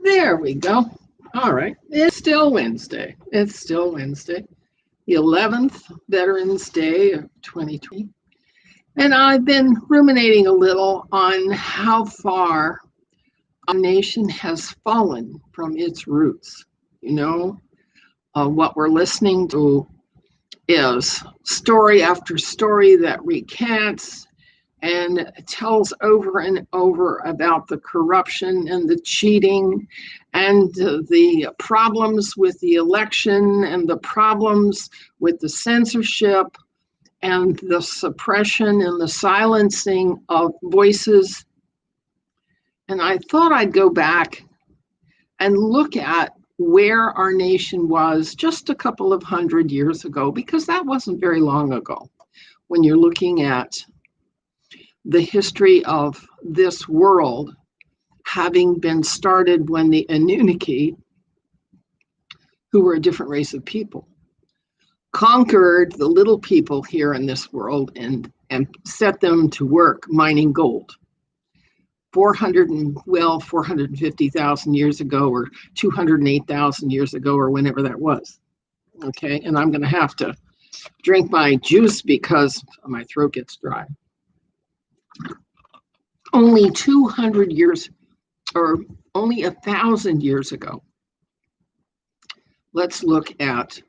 There we go. All right. It's still Wednesday. It's still Wednesday, the 11th Veterans Day of 2020. And I've been ruminating a little on how far our nation has fallen from its roots. What we're listening to is story after story that recants and tells over and over about the corruption and the cheating and the problems with the election and the problems with the censorship and the suppression and the silencing of voices. And I thought I'd go back and look at where our nation was just a couple of 100 years ago, because that wasn't very long ago when you're looking at the history of this world having been started when the Anunnaki, who were a different race of people, conquered the little people here in this world and set them to work mining gold. 450,000 years ago, or 208,000 years ago, or whenever that was. Okay, and I'm going to have to drink my juice because my throat gets dry. Only 200 years, or only 1,000 years ago. Let's look at,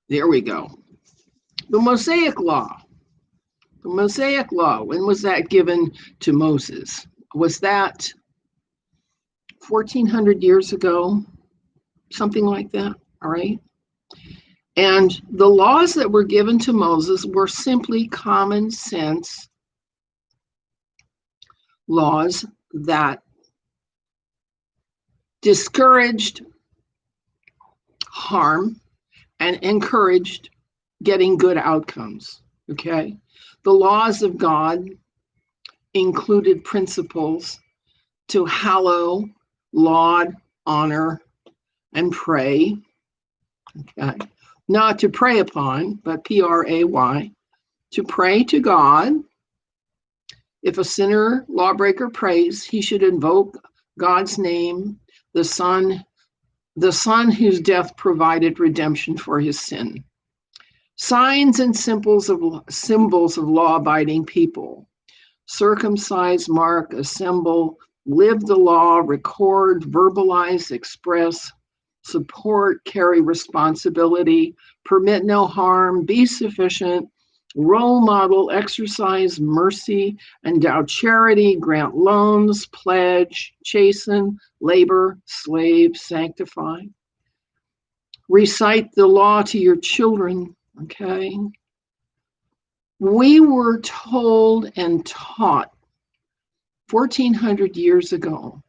there we go. The Mosaic Law. The Mosaic Law, when was that given to Moses? Was that 1,400 years ago? Something like that, all right? And the laws that were given to Moses were simply common sense laws that discouraged harm and encouraged getting good outcomes, okay? The laws of God included principles to hallow, laud, honor, and pray, okay? Not to prey upon, but P-R-A-Y, to pray to God. If a sinner, lawbreaker prays, he should invoke God's name, the Son whose death provided redemption for his sin. Signs and symbols of law-abiding people. Circumcise, mark, assemble, live the law, record, verbalize, express, support, carry responsibility, permit no harm, be sufficient, role model, exercise mercy, endow charity, grant loans, pledge, chasten, labor, slave, sanctify. Recite the law to your children, okay? We were told and taught 1,400 years ago,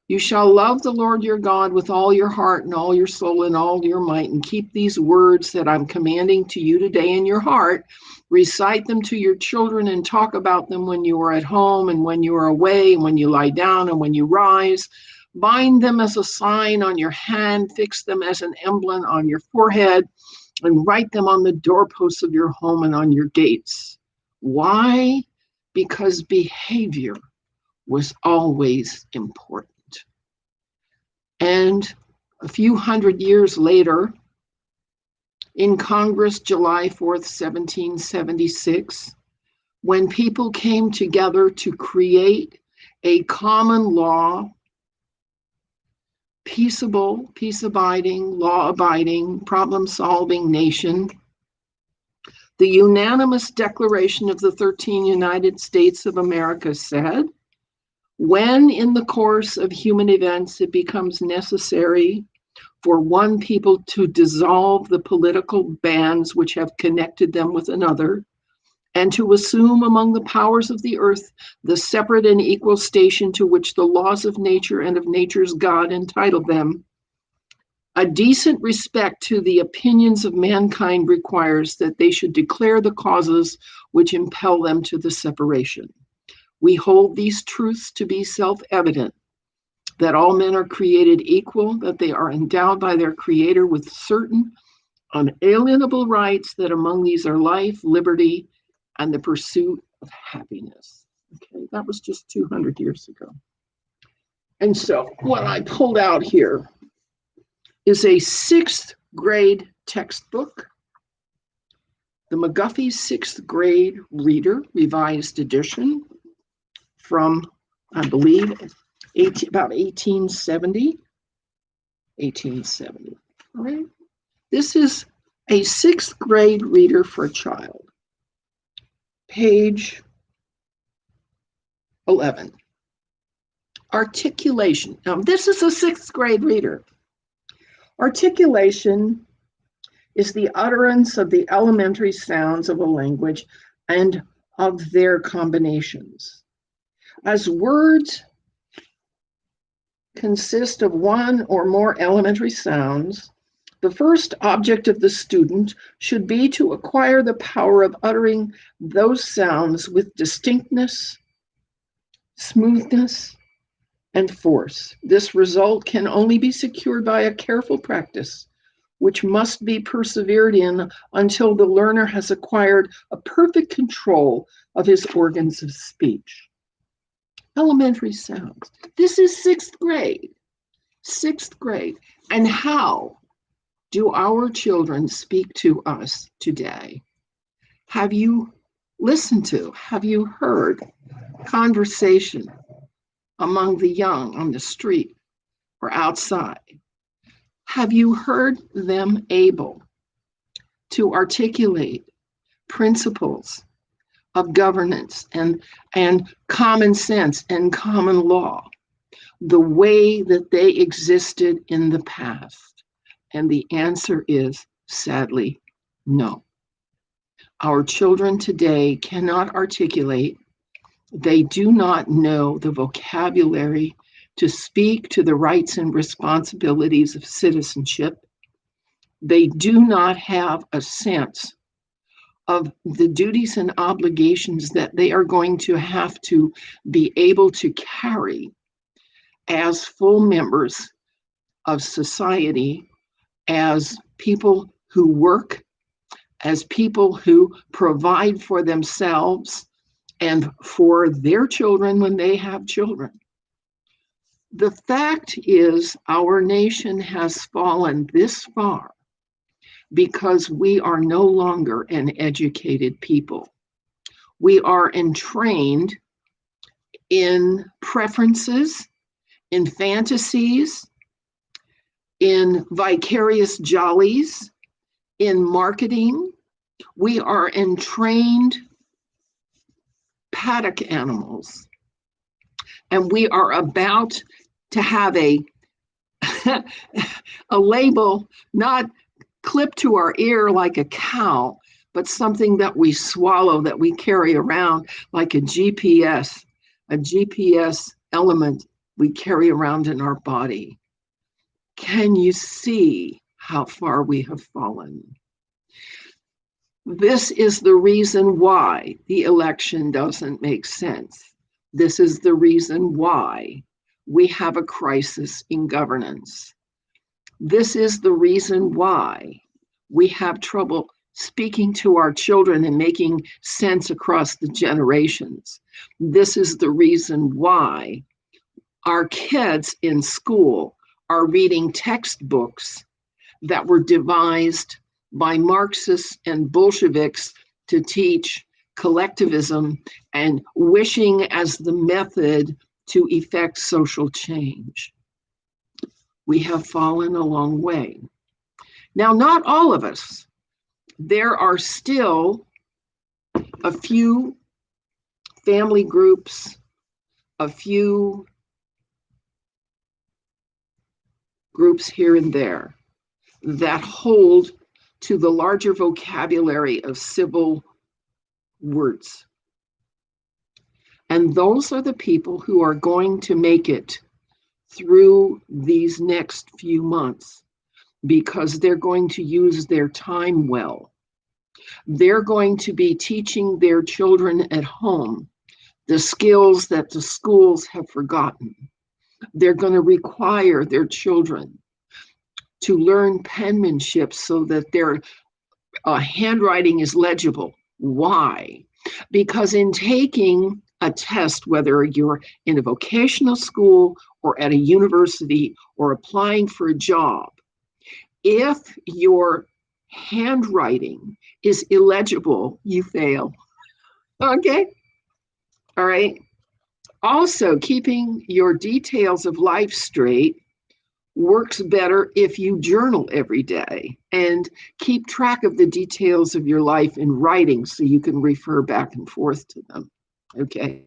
you shall love the Lord your God with all your heart and all your soul and all your might, and keep these words that I'm commanding to you today in your heart. Recite them to your children and talk about them when you are at home and when you are away and when you lie down and when you rise. Bind them as a sign on your hand, fix them as an emblem on your forehead, and write them on the doorposts of your home and on your gates. Why? Because behavior was always important. And a few hundred years later, in Congress, July 4th, 1776, when people came together to create a common law, peaceable, peace-abiding, law-abiding, problem-solving nation, the unanimous Declaration of the 13 United States of America said, when in the course of human events it becomes necessary for one people to dissolve the political bands which have connected them with another, and to assume among the powers of the earth the separate and equal station to which the laws of nature and of nature's God entitle them, a decent respect to the opinions of mankind requires that they should declare the causes which impel them to the separation. We hold these truths to be self-evident, that all men are created equal, that they are endowed by their Creator with certain unalienable rights, that among these are life, liberty, and the pursuit of happiness. Okay, That was just 200 years ago. And so what I pulled out here is a 6th grade textbook, the McGuffey 6th grade reader, revised edition from, I believe, about 1870. All right. This is a 6th grade reader for a child. Page 11. Articulation. Now, this is a 6th grade reader. Articulation is the utterance of the elementary sounds of a language and of their combinations. As words consist of one or more elementary sounds, the first object of the student should be to acquire the power of uttering those sounds with distinctness, smoothness, and force. This result can only be secured by a careful practice, which must be persevered in until the learner has acquired a perfect control of his organs of speech. Elementary sounds. This is 6th grade. 6th grade. And how do our children speak to us today? Have you listened to, have you heard conversation among the young on the street or outside? Have you heard them able to articulate principles of governance and common sense and common law the way that they existed in the past? And the answer is, sadly, no. Our children today cannot articulate. They do not know the vocabulary to speak to the rights and responsibilities of citizenship. They do not have a sense of the duties and obligations that they are going to have to be able to carry as full members of society, as people who work, as people who provide for themselves and for their children when they have children. The fact is, our nation has fallen this far because we are no longer an educated people. We are entrained in preferences, in fantasies, in vicarious jollies, in marketing. We are entrained paddock animals, and we are about to have a label not clipped to our ear like a cow, but something that we swallow, that we carry around like a GPS element we carry around in our body. Can you see how far we have fallen? This is the reason why the election doesn't make sense. This is the reason why we have a crisis in governance. This is the reason why we have trouble speaking to our children and making sense across the generations. This is the reason why our kids in school are reading textbooks that were devised by Marxists and Bolsheviks to teach collectivism and wishing as the method to effect social change. We have fallen a long way. Now, not all of us. There are still a few family groups, a few groups here and there that hold to the larger vocabulary of civil words. And those are the people who are going to make it through these next few months, because they're going to use their time well. They're going to be teaching their children at home the skills that the schools have forgotten. They're going to require their children to learn penmanship so that their handwriting is legible. Why? Because in taking a test, whether you're in a vocational school or at a university or applying for a job. If your handwriting is illegible, you fail. Okay? All right. Also, keeping your details of life straight works better if you journal every day and keep track of the details of your life in writing so you can refer back and forth to them. Okay.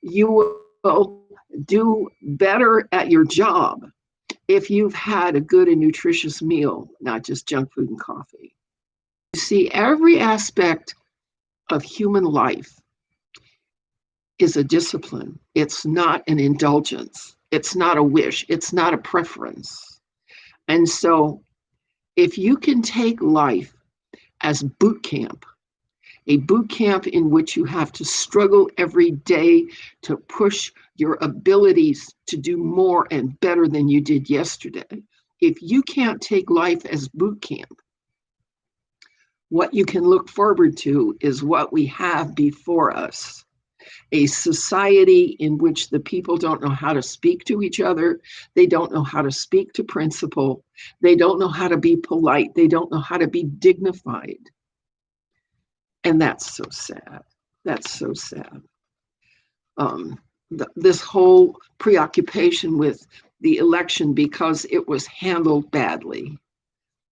You will do better at your job if you've had a good and nutritious meal, not just junk food and coffee. You see, every aspect of human life is a discipline. It's not an indulgence. It's not a wish. It's not a preference. And so if you can take life as boot camp, a boot camp in which you have to struggle every day to push your abilities to do more and better than you did yesterday, if you can't take life as boot camp, what you can look forward to is what we have before us. A society in which the people don't know how to speak to each other. They don't know how to speak to principle. They don't know how to be polite. They don't know how to be dignified. And that's so sad. That's so sad. This whole preoccupation with the election because it was handled badly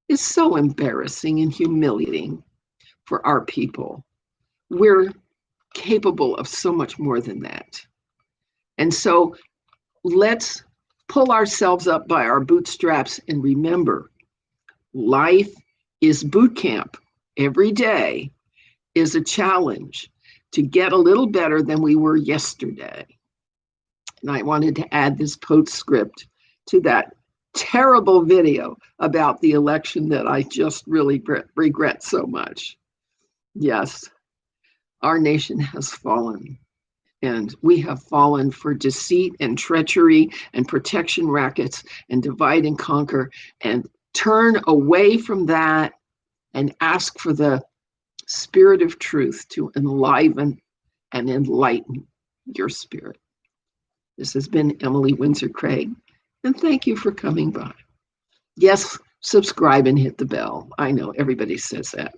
is so embarrassing and humiliating for our people. We're capable of so much more than that. And so let's pull ourselves up by our bootstraps and remember, life is boot camp. Every day is a challenge to get a little better than we were yesterday. And I wanted to add this postscript to that terrible video about the election that I just really regret so much. Yes, our nation has fallen, and we have fallen for deceit and treachery and protection rackets and divide and conquer, and turn away from that and ask for the Spirit of truth to enliven and enlighten your spirit. This has been Emily Windsor Craig, and thank you for coming by. Yes, subscribe and hit the bell. I know everybody says that.